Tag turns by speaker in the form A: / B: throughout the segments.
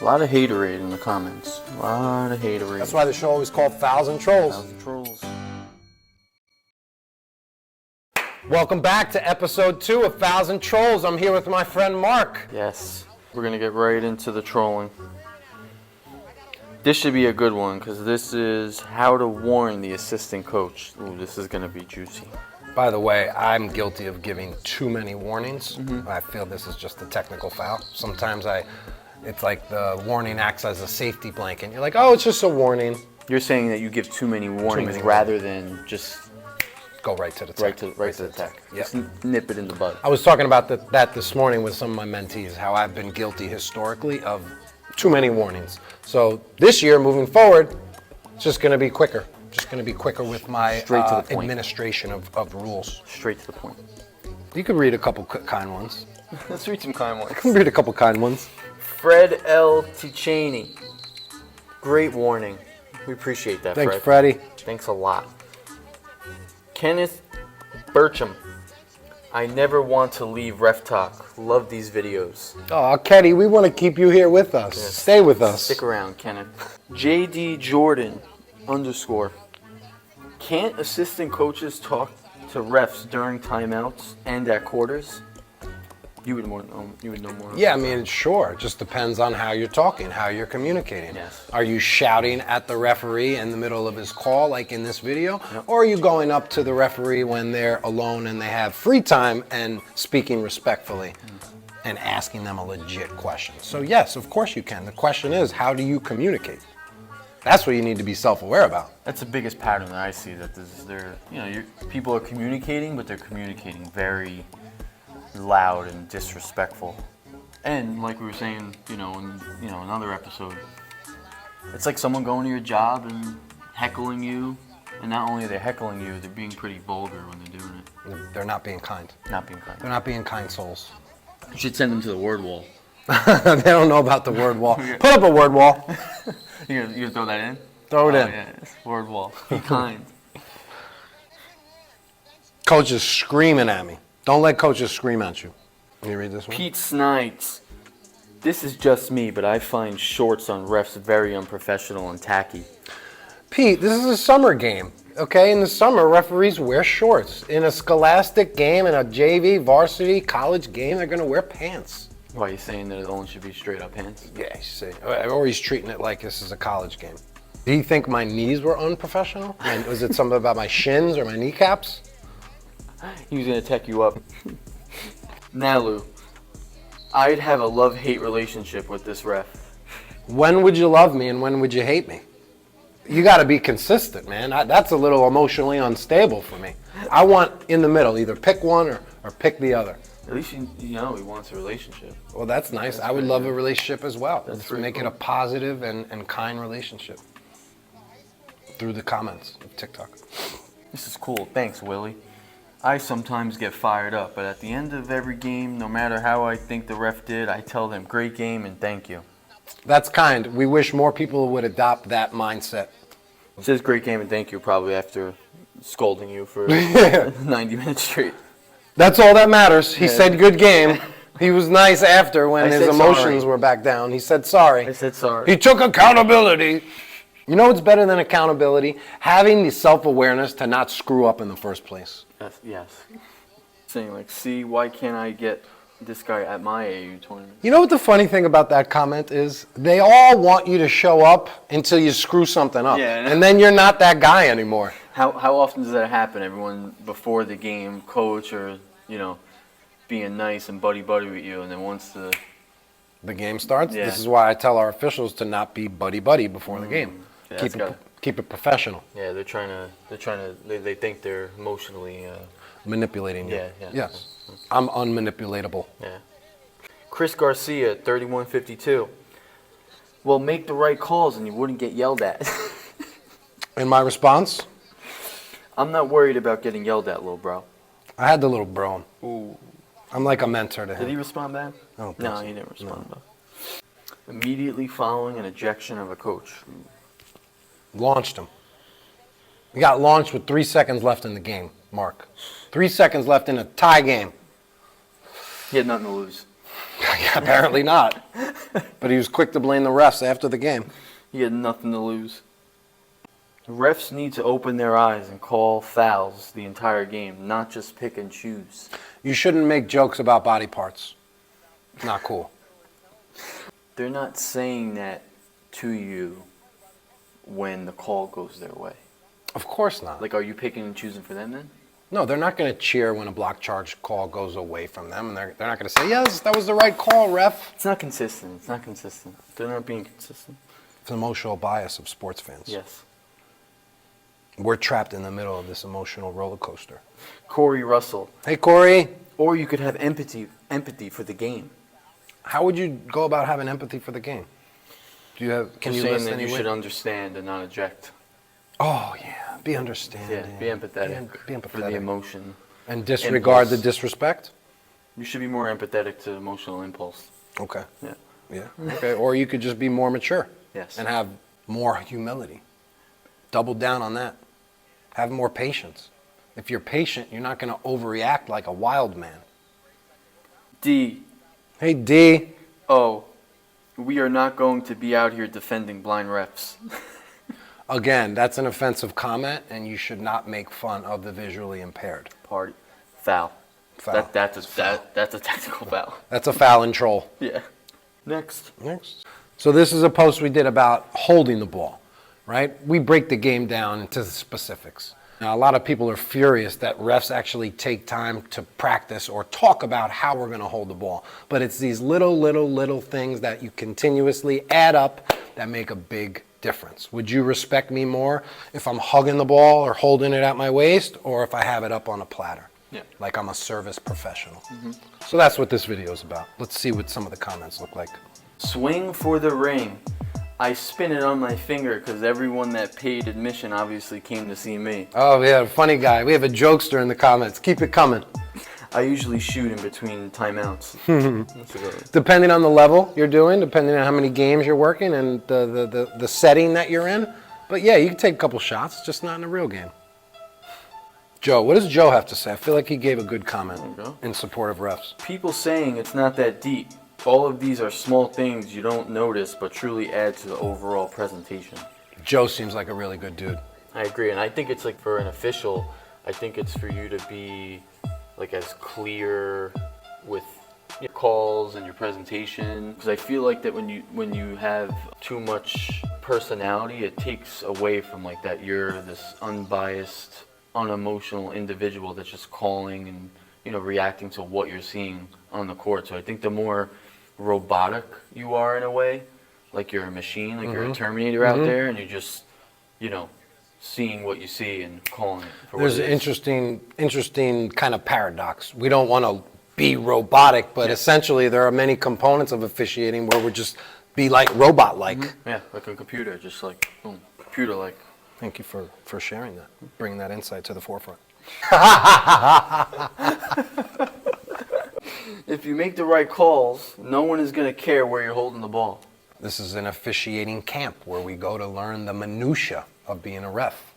A: lot of haterade in the comments. A lot of haterade.
B: That's why the show is called Fouls and Trolls.
A: Fouls and Trolls.
B: Welcome back to episode 2 of Fouls and Trolls. I'm here with my friend Mark.
A: Yes, we're going to get right into the trolling. This should be a good one because this is how to warn the assistant coach. Ooh, this is going to be juicy.
B: By the way, I'm guilty of giving too many warnings. I feel this is just a technical foul. Sometimes it's like the warning acts as a safety blanket. You're like, oh, it's just a warning.
A: You're saying that you give too many warnings rather than just
B: go right to the tech.
A: Right to the tech.
B: Yep.
A: Just nip it in the bud.
B: I was talking about that this morning with some of my mentees, how I've been guilty historically of too many warnings. So this year, moving forward, it's just going to be quicker. Just going to be quicker with my administration of rules.
A: Straight to the point.
B: You could read a couple kind ones.
A: Let's read some kind ones.
B: Read a couple kind ones.
A: Fred L. Tichaney. Great warning. We appreciate that,
B: Thanks,
A: Fred.
B: Freddie.
A: Thanks a lot. Kenneth Burcham. I never want to leave Ref Talk. Love these videos.
B: Oh, Kenny, we want to keep you here with us.
A: Yes.
B: Stay with us.
A: Stick around, Kenneth. JD Jordan _. Can't assistant coaches talk to refs during timeouts and at quarters? You would know more.
B: Yeah, I mean, sure. It just depends on how you're talking, how you're communicating.
A: Yes.
B: Are you shouting at the referee in the middle of his call, like in this video?
A: Yep.
B: Or are you going up to the referee when they're alone and they have free time and speaking respectfully and asking them a legit question? So yes, of course you can. The question is, how do you communicate? That's what you need to be self-aware about.
A: That's the biggest pattern that I see. That people are communicating, but they're communicating very loud and disrespectful. And like we were saying, in another episode, it's like someone going to your job and heckling you, and not only are they heckling you, they're being pretty vulgar when they're doing it.
B: They're not being kind.
A: Not being kind.
B: They're not being kind souls.
A: You should send them to the word wall.
B: They don't know about the word wall. Put up a word wall.
A: You gonna throw that in?
B: Throw it in.
A: Yeah, word wall. Be kind.
B: Coach is screaming at me. Don't let coaches scream at you. Can you read this one?
A: Pete Snides. This is just me, but I find shorts on refs very unprofessional and tacky.
B: Pete, this is a summer game. Okay, in the summer, referees wear shorts. In a scholastic game, in a JV, varsity, college game, they're going to wear pants.
A: Why are you saying that it only should be straight up pants?
B: Yeah, you see. Or he's treating it like this is a college game. Do you think my knees were unprofessional? Was it something about my shins or my kneecaps?
A: He was going to tech you up. Nalu. I'd have a love-hate relationship with this ref.
B: When would you love me and when would you hate me? You got to be consistent, man. That's a little emotionally unstable for me. I want in the middle, either pick one or pick the other.
A: At least you know he wants a relationship.
B: Well, that's nice. I would love a relationship as well. Let's make
A: cool.
B: it a positive and kind relationship through the comments of TikTok.
A: This is cool. Thanks, Willie. I sometimes get fired up, but at the end of every game, no matter how I think the ref did, I tell them, great game and thank you.
B: That's kind. We wish more people would adopt that mindset.
A: It says great game and thank you probably after scolding you for 90 minutes straight.
B: That's all that matters. He said good game. He was nice after when his emotions were back down. He said sorry.
A: I said sorry.
B: He took accountability. You know what's better than accountability? Having the self-awareness to not screw up in the first place.
A: Yes. Saying like, see, why can't I get this guy at my AU tournament?
B: You know what the funny thing about that comment is? They all want you to show up until you screw something up.
A: Yeah,
B: and then you're not that guy anymore.
A: How often does that happen? Everyone before the game, coach or, being nice and buddy-buddy with you, and then once
B: the game starts?
A: Yeah.
B: This is why I tell our officials to not be buddy-buddy before the game.
A: Yeah,
B: Keep it professional.
A: Yeah, they think they're emotionally
B: manipulating you.
A: Yeah.
B: Yes. I'm unmanipulatable.
A: Yeah. Chris Garcia, 3152. Well, make the right calls and you wouldn't get yelled at.
B: And my response?
A: I'm not worried about getting yelled at, little bro.
B: I had the little bro.
A: Ooh.
B: I'm like a mentor to him.
A: Did he respond back?
B: No,
A: he didn't respond back. Immediately following an ejection of a coach.
B: Launched him. He got launched with 3 seconds left in the game, Mark. 3 seconds left in a tie game.
A: He had nothing to lose.
B: Apparently not. But he was quick to blame the refs after the game.
A: He had nothing to lose. Refs need to open their eyes and call fouls the entire game, not just pick and choose.
B: You shouldn't make jokes about body parts. Not cool.
A: They're not saying that to you when the call goes their way.
B: Of course not.
A: Like, are you picking and choosing for them then?
B: No, they're not going to cheer when a block charge call goes away from them. And they're not going to say, yes, that was the right call, ref.
A: It's not consistent. It's not consistent. They're not being consistent.
B: It's an emotional bias of sports fans.
A: Yes.
B: We're trapped in the middle of this emotional roller coaster.
A: Corey Russell.
B: Hey, Corey.
A: Or you could have empathy for the game.
B: How would you go about having empathy for the game? Can you
A: saying
B: list
A: that
B: any
A: you
B: way?
A: should understand and not eject.
B: Oh, yeah. Be understanding.
A: Yeah, be empathetic.
B: Be empathetic.
A: For the emotion.
B: And disregard
A: impulse.
B: the disrespect?
A: You should be more empathetic to emotional impulse.
B: Okay.
A: Yeah.
B: Yeah. Okay. Or you could just be more mature.
A: Yes.
B: And have more humility. Double down on that. Have more patience. If you're patient, you're not going to overreact like a wild man.
A: D.
B: Hey, D.
A: Oh, we are not going to be out here defending blind refs.
B: Again, that's an offensive comment, and you should not make fun of the visually impaired.
A: Party. Foul.
B: Foul.
A: That's a technical foul.
B: That's a foul and troll.
A: Yeah. Next.
B: So this is a post we did about holding the ball, right? We break the game down into the specifics. Now, a lot of people are furious that refs actually take time to practice or talk about how we're going to hold the ball. But it's these little things that you continuously add up that make a big difference. Would you respect me more if I'm hugging the ball or holding it at my waist, or if I have it up on a platter?
A: Yeah.
B: Like I'm a service professional. So that's what this video is about. Let's see what some of the comments look like.
A: Swing for the ring. I spin it on my finger because everyone that paid admission obviously came to see me.
B: Oh, we have a funny guy. We have a jokester in the comments. Keep it coming.
A: I usually shoot in between timeouts.
B: Depending on the level you're doing, depending on how many games you're working and the setting that you're in. But yeah, you can take a couple shots, just not in a real game. Joe, what does Joe have to say? I feel like he gave a good comment in support of refs.
A: People saying it's not that deep. All of these are small things you don't notice but truly add to the overall presentation.
B: Joe seems like a really good dude.
A: I agree, and I think it's like for an official, I think it's for you to be like as clear with your calls and your presentation, because I feel like that when you have too much personality, it takes away from like that you're this unbiased, unemotional individual that's just calling and reacting to what you're seeing on the court. So I think the more robotic you are in a way, like you're a machine, like you're a Terminator out there, and you're just seeing what you see and calling it for
B: There's
A: what
B: an
A: it is.
B: interesting kind of paradox. We don't want to be robotic, but essentially there are many components of officiating where we're just be like robot-like.
A: Yeah, like a computer, just like boom, computer-like.
B: Thank you for sharing that, bringing that insight to the forefront.
A: If you make the right calls, no one is going to care where you're holding the ball.
B: This is an officiating camp where we go to learn the minutia of being a ref.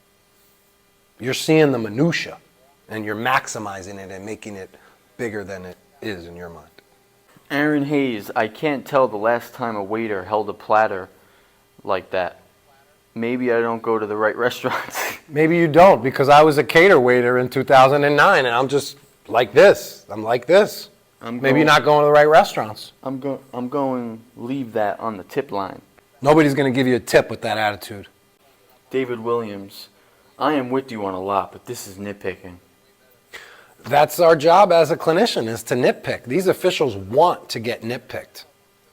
B: You're seeing the minutia, and you're maximizing it and making it bigger than it is in your mind.
A: Aaron Hayes, I can't tell the last time a waiter held a platter like that. Maybe I don't go to the right restaurants.
B: Maybe you don't, because I was a cater waiter in 2009, and I'm just like this. I'm like this. Maybe you're not going to the right restaurants.
A: I'm going leave that on the tip line.
B: Nobody's going to give you a tip with that attitude.
A: David Williams, I am with you on a lot, but this is nitpicking.
B: That's our job as a clinician, is to nitpick. These officials want to get nitpicked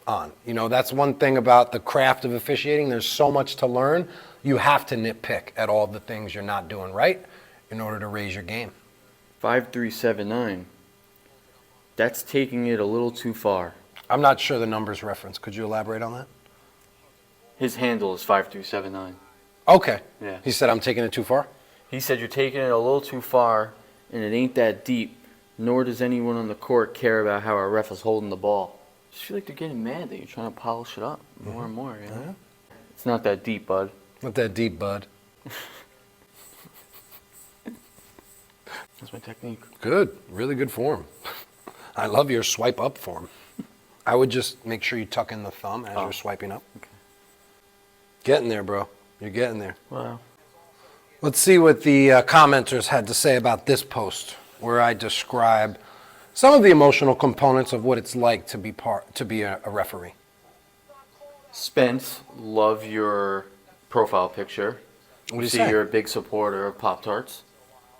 B: on. That's one thing about the craft of officiating. There's so much to learn. You have to nitpick at all the things you're not doing right in order to raise your game.
A: 5379. That's taking it a little too far.
B: I'm not sure the numbers reference. Could you elaborate on that?
A: His handle is 5379.
B: Okay.
A: Yeah.
B: He said I'm taking it too far?
A: He said you're taking it a little too far, and it ain't that deep, nor does anyone on the court care about how our ref is holding the ball. I just feel like they're getting mad that you're trying to polish it up more and more.
B: Yeah.
A: It's not that deep, bud.
B: Not that deep, bud.
A: That's my technique.
B: Good. Really good form. I love your swipe up form. I would just make sure you tuck in the thumb as you're swiping up. Okay. Getting there, bro. You're getting there.
A: Wow.
B: Let's see what the commenters had to say about this post, where I describe some of the emotional components of what it's like to be a referee.
A: Spence, love your profile picture.
B: What do you
A: See,
B: say?
A: you're a big supporter of Pop-Tarts.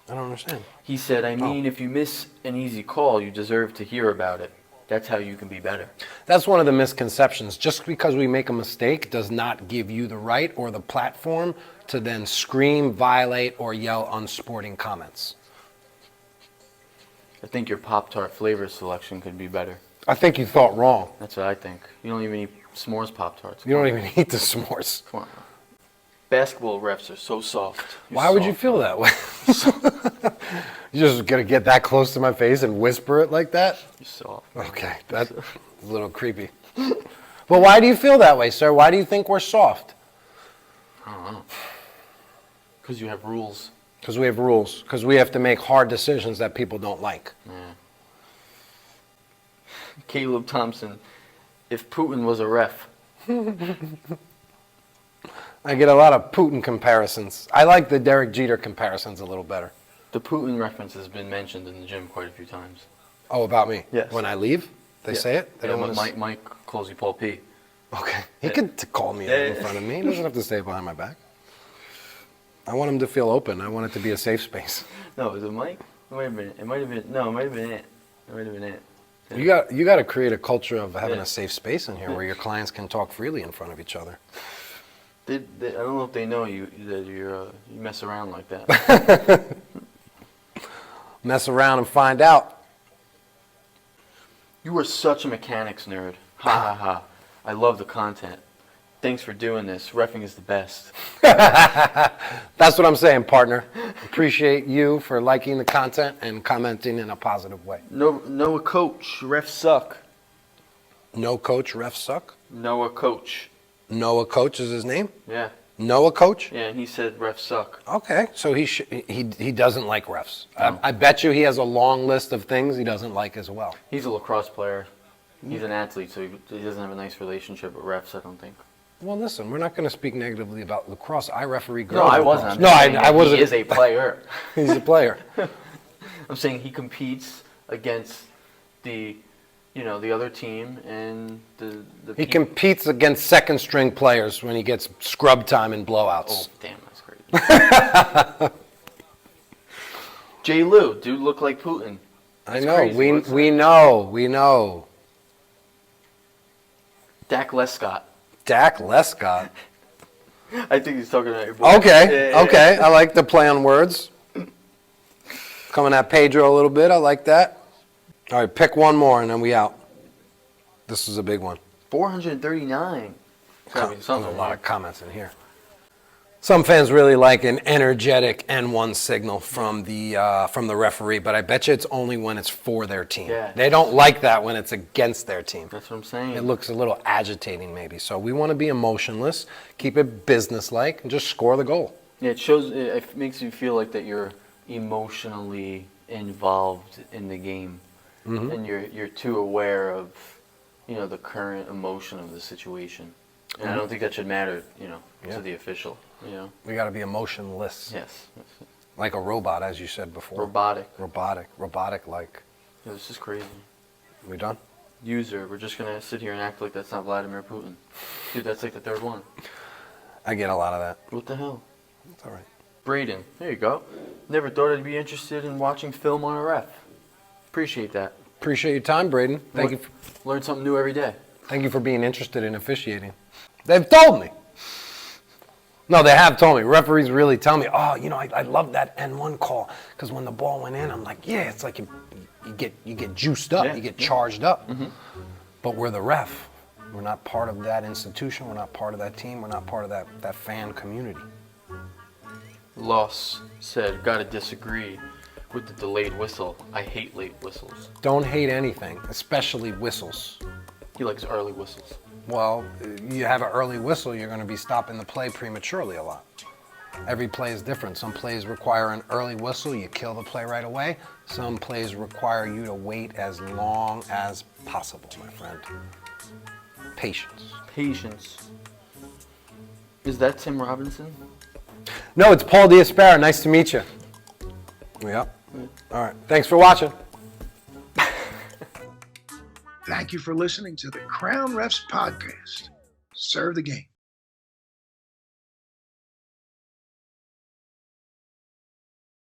B: I don't understand.
A: He said, I mean, if you miss an easy call, you deserve to hear about it. That's how you can be better.
B: That's one of the misconceptions. Just because we make a mistake does not give you the right or the platform to then scream, violate, or yell unsporting comments.
A: I think your Pop-Tart flavor selection could be better.
B: I think you thought wrong.
A: That's what I think. You don't even eat s'mores Pop-Tarts.
B: You don't even eat the s'mores.
A: Come on. Basketball refs are so soft.
B: Why would you feel that way? You're just going to get that close to my face and whisper it like that?
A: You're soft.
B: Okay, that's a little creepy. But why do you feel that way, sir? Why do you think we're soft?
A: I don't know. Because you have rules.
B: Because we have rules. Because we have to make hard decisions that people don't like.
A: Yeah. Caleb Thompson, if Putin was a ref.
B: I get a lot of Putin comparisons. I like the Derek Jeter comparisons a little better.
A: The Putin reference has been mentioned in the gym quite a few times.
B: Oh, about me?
A: Yes.
B: When I leave, they say it? They
A: Yeah,
B: don't want to
A: Mike calls you Paul P.
B: Okay. He could call me out in front of me. He doesn't have to say it behind my back. I want him to feel open. I want it to be a safe space.
A: No, is it Mike? It might have been. It might have been. No, it might have been it. It might have been it.
B: You got to create a culture of having a safe space in here where your clients can talk freely in front of each other.
A: I don't know if they know you that you mess around like that.
B: Mess around and find out.
A: You are such a mechanics nerd. Ha ha ha. I love the content. Thanks for doing this. Reffing is the best.
B: That's what I'm saying, partner. Appreciate you for liking the content and commenting in a positive way.
A: Noah Coach. Refs suck.
B: No coach, refs suck?
A: Noah Coach.
B: Noah Coach is his name?
A: Yeah.
B: Noah Coach?
A: Yeah, and he said refs suck.
B: Okay, so he doesn't like refs. I bet you he has a long list of things he doesn't like as well.
A: He's a lacrosse player. He's an athlete, so he doesn't have a nice relationship with refs, I don't think.
B: Well, listen, we're not going to speak negatively about lacrosse. I referee girls.
A: No, I
B: lacrosse.
A: wasn't.
B: No, I wasn't.
A: He is a player.
B: He's a player.
A: I'm saying he competes against the other team and the
B: He competes against second string players when he gets scrub time and blowouts.
A: Oh, damn, that's crazy. J. Lou, dude, look like Putin.
B: I
A: That's
B: know.
A: crazy.
B: We know.
A: Dak Lescott.
B: Dak Lescott.
A: I think he's talking about your boy.
B: Okay,
A: Yeah.
B: okay. I like the play on words. Coming at Pedro a little bit. I like that. All right, pick one more and then we out. This is a big one.
A: 439.
B: There's a lot of comments in here. Some fans really like an energetic N1 signal from the referee, but I bet you it's only when it's for their team.
A: Yeah.
B: They don't like that when it's against their team.
A: That's what I'm saying.
B: It looks a little agitating maybe. So we want to be emotionless, keep it businesslike, and just score the goal.
A: Yeah, it makes you feel like that you're emotionally involved in the game, and you're too aware of, the current emotion of the situation. And I don't think that should matter, to the official.
B: We got to be emotionless.
A: Yes.
B: Like a robot, as you said before. Robotic-like.
A: Yeah, this is crazy.
B: We done?
A: User, we're just gonna sit here and act like that's not Vladimir Putin. Dude, that's like the third one.
B: I get a lot of that.
A: What the hell?
B: It's all right.
A: Braden, there you go. Never thought I'd be interested in watching film on a ref. Appreciate that.
B: Appreciate your time, Braden. Thank you.
A: Learn something new every day.
B: Thank you for being interested in officiating. They've told me. No, they have told me. Referees really tell me, I love that N1 call because when the ball went in, I'm like, yeah, it's like you get juiced up, you get charged up. Mm-hmm. But we're the ref. We're not part of that institution. We're not part of that team. We're not part of that fan community.
A: Loss said, gotta disagree with the delayed whistle. I hate late whistles.
B: Don't hate anything, especially whistles.
A: He likes early whistles.
B: Well, you have an early whistle, you're going to be stopping the play prematurely a lot. Every play is different. Some plays require an early whistle, you kill the play right away. Some plays require you to wait as long as possible, my friend. Patience.
A: Patience. Is that Tim Robinson?
B: No, it's Paul Diaspera. Nice to meet you. Yep. All right. Thanks for watching.
C: Thank you for listening to the Crown Refs Podcast. Serve the game.